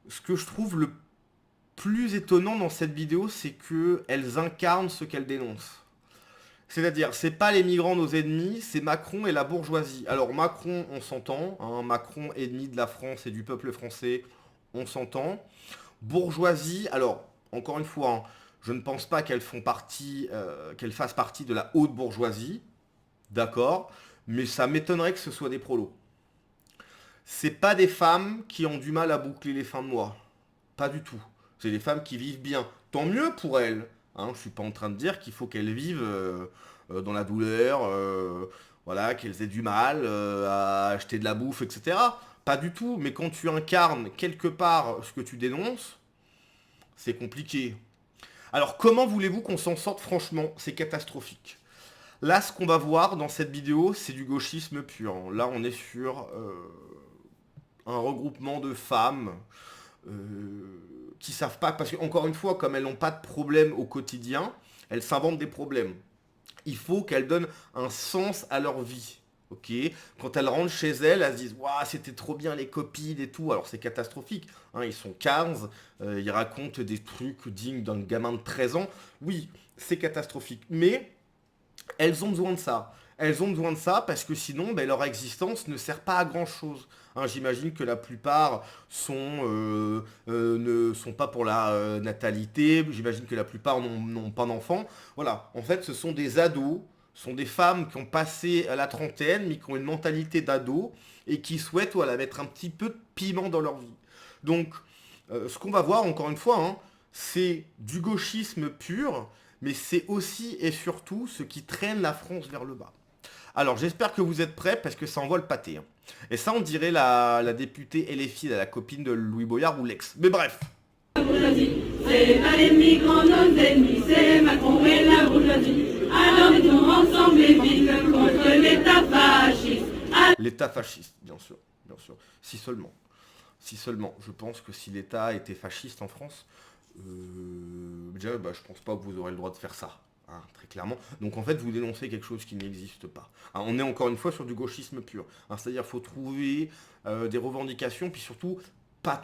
ce que je trouve le plus étonnant dans cette vidéo, c'est qu'elles incarnent ce qu'elles dénoncent. C'est-à-dire, c'est pas les migrants nos ennemis, c'est Macron et la bourgeoisie. Alors Macron, on s'entend, hein, Macron ennemi de la France et du peuple français, on s'entend. Bourgeoisie, alors, encore une fois, hein, je ne pense pas qu'elles fassent partie de la haute bourgeoisie, d'accord, mais ça m'étonnerait que ce soit des prolos. C'est pas des femmes qui ont du mal à boucler les fins de mois. Pas du tout. C'est des femmes qui vivent bien. Tant mieux pour elles. Hein, je suis pas en train de dire qu'il faut qu'elles vivent dans la douleur, voilà, qu'elles aient du mal à acheter de la bouffe, etc. Pas du tout. Mais quand tu incarnes quelque part ce que tu dénonces, c'est compliqué. Alors comment voulez-vous qu'on s'en sorte franchement? C'est catastrophique. Là, ce qu'on va voir dans cette vidéo, c'est du gauchisme pur. Là, on est sur un regroupement de femmes qui savent pas, parce que encore une fois, comme elles n'ont pas de problème au quotidien, elles s'inventent des problèmes. Il faut qu'elles donnent un sens à leur vie. Ok, quand elles rentrent chez elles, elles se disent waouh, c'était trop bien les copines et tout. Alors c'est catastrophique. Hein, ils sont 15, ils racontent des trucs dignes d'un gamin de 13 ans. Oui, c'est catastrophique. Mais elles ont besoin de ça. Elles ont besoin de ça parce que sinon, ben, leur existence ne sert pas à grand chose. Hein, j'imagine que la plupart ne sont pas pour la natalité. J'imagine que la plupart n'ont pas d'enfants. Voilà. En fait, ce sont des ados, ce sont des femmes qui ont passé à la trentaine, mais qui ont une mentalité d'ado et qui souhaitent voilà, mettre un petit peu de piment dans leur vie. Donc, ce qu'on va voir, encore une fois, hein, c'est du gauchisme pur, mais c'est aussi et surtout ce qui traîne la France vers le bas. Alors j'espère que vous êtes prêts parce que ça envoie le pâté. Hein. Et ça on dirait la députée LFI, la copine de Louis Boyard ou l'ex. Mais bref. C'est pas les migrants nos ennemis, c'est Macron et la bourgeoisie. Alors mettons ensemble les villes contre l'État fasciste. L'État fasciste, bien sûr, bien sûr. Si seulement. Si seulement. Je pense que si l'État était fasciste en France, déjà, bah, je pense pas que vous aurez le droit de faire ça. Hein, très clairement. Donc en fait, vous dénoncez quelque chose qui n'existe pas. Hein, on est encore une fois sur du gauchisme pur. Hein, c'est-à-dire qu'il faut trouver des revendications, puis surtout pas,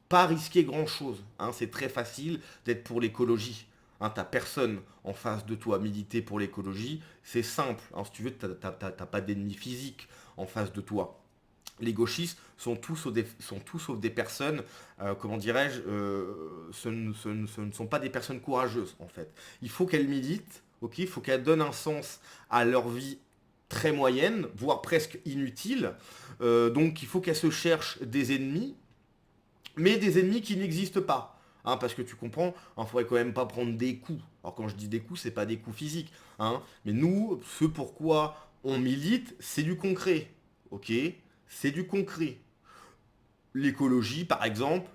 pas risquer grand-chose. Hein, c'est très facile d'être pour l'écologie. Hein, t'as personne en face de toi à militer pour l'écologie. C'est simple. Hein, si tu veux, t'as pas d'ennemi physique en face de toi. Les gauchistes sont tous sauf des personnes, comment dirais-je, ce ne sont pas des personnes courageuses en fait. Il faut qu'elles militent, ok, il faut qu'elles donnent un sens à leur vie très moyenne, voire presque inutile. Donc il faut qu'elles se cherchent des ennemis, mais des ennemis qui n'existent pas. Hein, parce que tu comprends, il ne faudrait quand même pas prendre des coups. Alors quand je dis des coups, c'est pas des coups physiques. Hein, mais nous, ce pourquoi on milite, c'est du concret. Ok, c'est du concret. L'écologie, par exemple,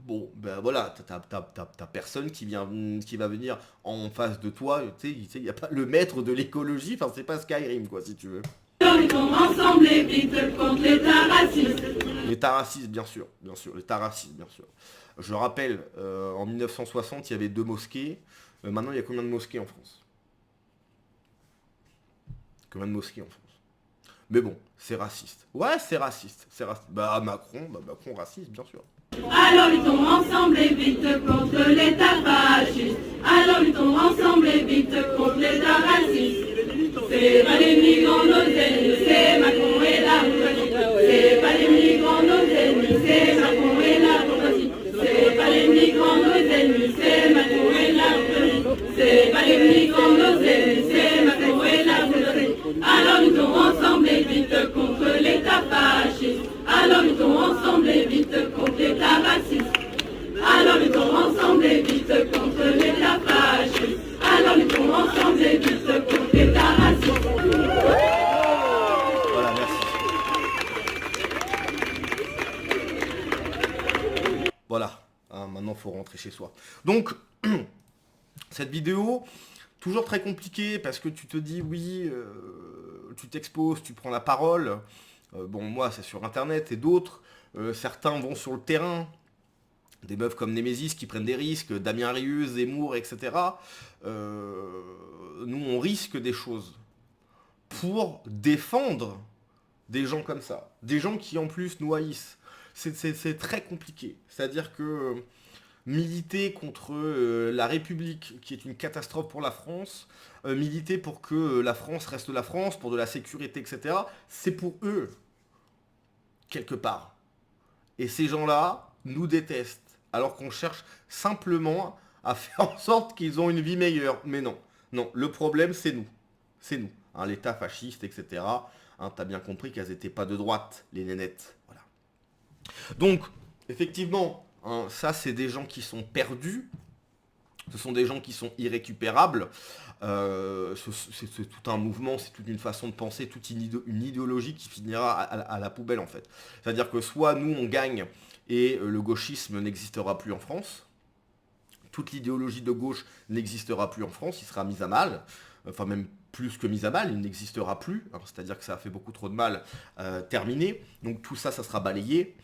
bon, ben voilà, t'as personne qui va venir en face de toi. Tu sais, il n'y a pas le maître de l'écologie, enfin, c'est pas Skyrim, quoi, si tu veux. Alors mettons ensemble les villes contre l'État raciste. L'État raciste, bien sûr, l'État raciste, bien sûr. Je rappelle, en 1960, il y avait 2 mosquées. Maintenant, il y a combien de mosquées en France? Combien de mosquées en France? Mais bon, c'est raciste. Ouais, c'est raciste. C'est raciste. Bah Macron raciste, bien sûr. Alors luttons ensemble et vite contre l'État fasciste. Alors luttons ensemble et vite contre l'État raciste. C'est pas les migrants nos ennemis, c'est Macron et la bourgeoisie. C'est pas les migrants nos ennemis, c'est Macron et la bourgeoisie. C'est pas les migrants nos ennemis, c'est Macron et la bourgeoisie. C'est pas les migrants nos ennemis, c'est Macron et la bourgeoisie. Alors luttons ensemble et vite contre l'État fasciste. Alors luttons ensemble et vite contre l'État raciste. Alors luttons ensemble et vite contre l'État fasciste. Alors luttons ensemble et vite contre l'État raciste. Voilà, merci. Voilà. Hein, maintenant, il faut rentrer chez soi. Donc, cette vidéo, toujours très compliquée parce que tu te dis, oui, tu t'exposes, tu prends la parole. Bon, moi, c'est sur Internet et d'autres. Certains vont sur le terrain. Des meufs comme Némésis qui prennent des risques, Damien Rieu, Zemmour, etc. Nous, on risque des choses pour défendre des gens comme ça. Des gens qui, en plus, nous haïssent. c'est très compliqué. C'est-à-dire que militer contre la République, qui est une catastrophe pour la France, militer pour que la France reste la France, pour de la sécurité, etc., c'est pour eux, quelque part. Et ces gens-là nous détestent, alors qu'on cherche simplement à faire en sorte qu'ils ont une vie meilleure. Mais non, non, le problème c'est nous. C'est nous, hein, l'État fasciste, etc. Hein, t'as bien compris qu'elles n'étaient pas de droite, les nénettes. Voilà. Donc, effectivement, hein, ça c'est des gens qui sont perdus. Ce sont des gens qui sont irrécupérables. C'est tout un mouvement, c'est toute une façon de penser, toute une idéologie qui finira à la poubelle en fait. C'est-à-dire que soit nous on gagne et le gauchisme n'existera plus en France, toute l'idéologie de gauche n'existera plus en France, il sera mis à mal, enfin même plus que mis à mal, il n'existera plus, hein, c'est-à-dire que ça a fait beaucoup trop de mal, terminé, donc tout ça, ça sera balayé.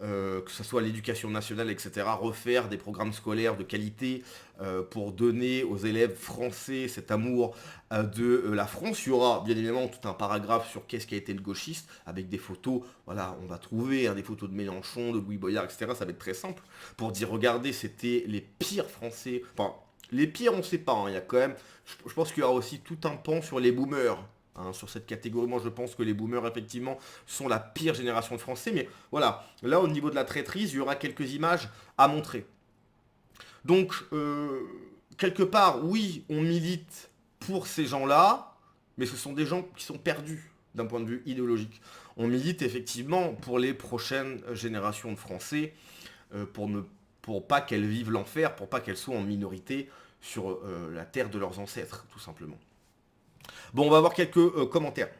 Que ce soit l'éducation nationale, etc., refaire des programmes scolaires de qualité pour donner aux élèves français cet amour de la France. Il y aura bien évidemment tout un paragraphe sur qu'est-ce qu'a été le gauchiste, avec des photos, voilà, on va trouver hein, des photos de Mélenchon, de Louis Boyard, etc., ça va être très simple, pour dire, regardez, c'était les pires Français, enfin, les pires, on ne sait pas, hein, il y a quand même, je pense qu'il y aura aussi tout un pan sur les boomers, hein, sur cette catégorie. Moi je pense que les boomers effectivement sont la pire génération de Français, mais voilà, là au niveau de la traîtrise, il y aura quelques images à montrer. Donc, quelque part, oui, on milite pour ces gens-là, mais ce sont des gens qui sont perdus d'un point de vue idéologique. On milite effectivement pour les prochaines générations de Français, pour pas qu'elles vivent l'enfer, pour pas qu'elles soient en minorité sur la terre de leurs ancêtres, tout simplement. Bon, on va voir quelques commentaires.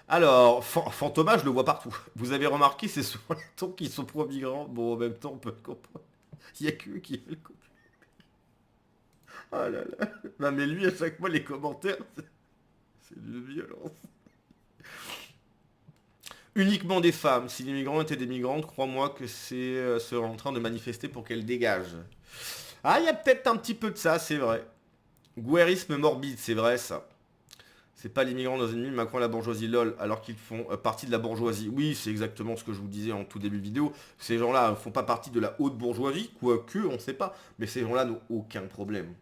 Alors, Fantomas, je le vois partout. Vous avez remarqué, c'est souvent les tons qui sont pro-migrants. Bon, en même temps, on peut le comprendre. Il n'y a que eux qui veulent le Oh là là. Non, mais lui, à chaque fois, les commentaires, c'est une violence. Uniquement des femmes. Si les migrants étaient des migrantes, crois-moi que c'est serait en train de manifester pour qu'elles dégagent. Ah, il y a peut-être un petit peu de ça, c'est vrai. Gouérisme morbide, c'est vrai ça. C'est pas les migrants nos ennemis, Macron et la bourgeoisie, lol, alors qu'ils font partie de la bourgeoisie. Oui, c'est exactement ce que je vous disais en tout début de vidéo. Ces gens-là ne font pas partie de la haute bourgeoisie, quoique, on ne sait pas. Mais ces gens-là n'ont aucun problème.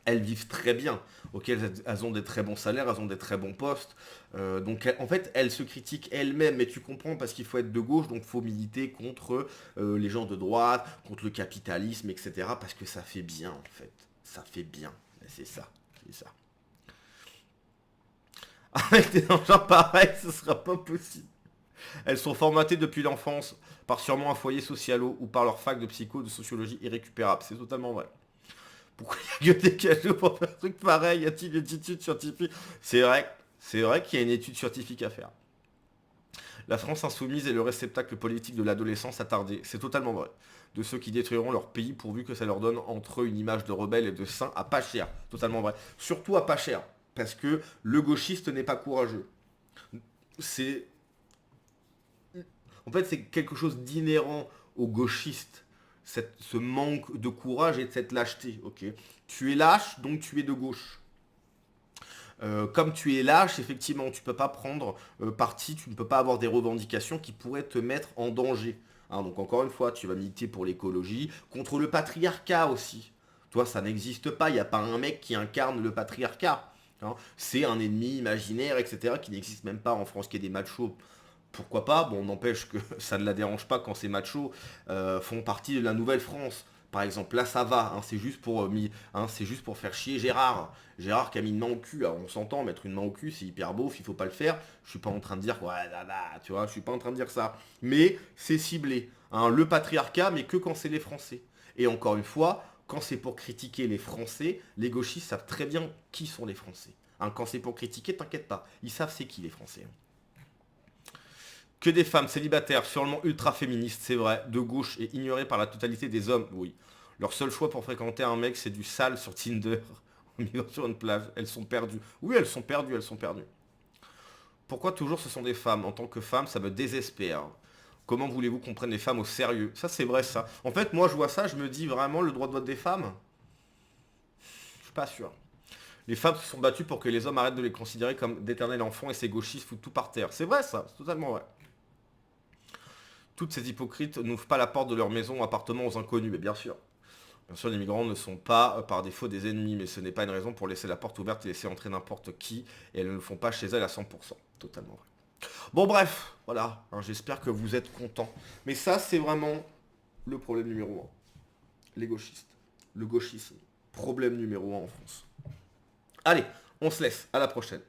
Elles vivent très bien. Ok, elles ont des très bons salaires, elles ont des très bons postes. Donc en fait, elles se critiquent elles-mêmes. Mais tu comprends, parce qu'il faut être de gauche, donc il faut militer contre les gens de droite, contre le capitalisme, etc. Parce que ça fait bien, en fait. Ça fait bien. C'est ça. C'est ça. Avec des engins pareils, ce sera pas possible. Elles sont formatées depuis l'enfance par sûrement un foyer socialo ou par leur fac de psycho, de sociologie irrécupérable. C'est totalement vrai. Pourquoi il y a que des cadeaux pour faire un truc pareil? Y a-t-il une étude scientifique? C'est vrai qu'il y a une étude scientifique à faire. La France insoumise est le réceptacle politique de l'adolescence attardée. C'est totalement vrai. De ceux qui détruiront leur pays pourvu que ça leur donne entre eux une image de rebelle et de saint à pas cher. Totalement vrai. Surtout à pas cher. Parce que le gauchiste n'est pas courageux. En fait, c'est quelque chose d'inhérent au gauchiste. Ce manque de courage et de cette lâcheté. Ok, tu es lâche, donc tu es de gauche. Comme tu es lâche, effectivement, tu ne peux pas prendre parti, tu ne peux pas avoir des revendications qui pourraient te mettre en danger. Hein, donc encore une fois, tu vas militer pour l'écologie, contre le patriarcat aussi. Toi, ça n'existe pas, il n'y a pas un mec qui incarne le patriarcat. Hein. C'est un ennemi imaginaire, etc., qui n'existe même pas en France, qui est des machos. Pourquoi pas? Bon, n'empêche que ça ne la dérange pas quand ces machos font partie de la Nouvelle-France. Par exemple, là ça va, hein, c'est juste pour faire chier Gérard. Gérard qui a mis une main au cul. Alors on s'entend, mettre une main au cul, c'est hyper beauf, il faut pas le faire. Je suis pas en train de dire, ouais, tu vois, je suis pas en train de dire ça. Mais c'est ciblé. Hein, le patriarcat, mais que quand c'est les Français. Et encore une fois, quand c'est pour critiquer les Français, les gauchistes savent très bien qui sont les Français. Hein, quand c'est pour critiquer, t'inquiète pas, ils savent c'est qui les Français. Que des femmes célibataires, sûrement ultra féministes, c'est vrai, de gauche et ignorées par la totalité des hommes, oui. Leur seul choix pour fréquenter un mec, c'est du sale sur Tinder, en milieu sur une plage. Elles sont perdues. Oui, elles sont perdues, elles sont perdues. Pourquoi toujours ce sont des femmes? En tant que femme, ça me désespère. Comment voulez-vous qu'on prenne les femmes au sérieux? Ça, c'est vrai, ça. En fait, moi, je vois ça, je me dis vraiment, le droit de vote des femmes? Je suis pas sûr. Les femmes se sont battues pour que les hommes arrêtent de les considérer comme d'éternels enfants et ces gauchistes foutent tout par terre. C'est vrai, ça, c'est totalement vrai. toutes ces hypocrites n'ouvrent pas la porte de leur maison ou appartement aux inconnus. Mais bien sûr. Bien sûr, les migrants ne sont pas par défaut des ennemis, mais ce n'est pas une raison pour laisser la porte ouverte et laisser entrer n'importe qui, et elles ne le font pas chez elles à 100%. Totalement vrai. Bon bref, voilà, hein, j'espère que vous êtes contents. Mais ça, c'est vraiment le problème numéro 1. Les gauchistes. Le gauchisme. Problème numéro 1 en France. Allez, on se laisse, à la prochaine.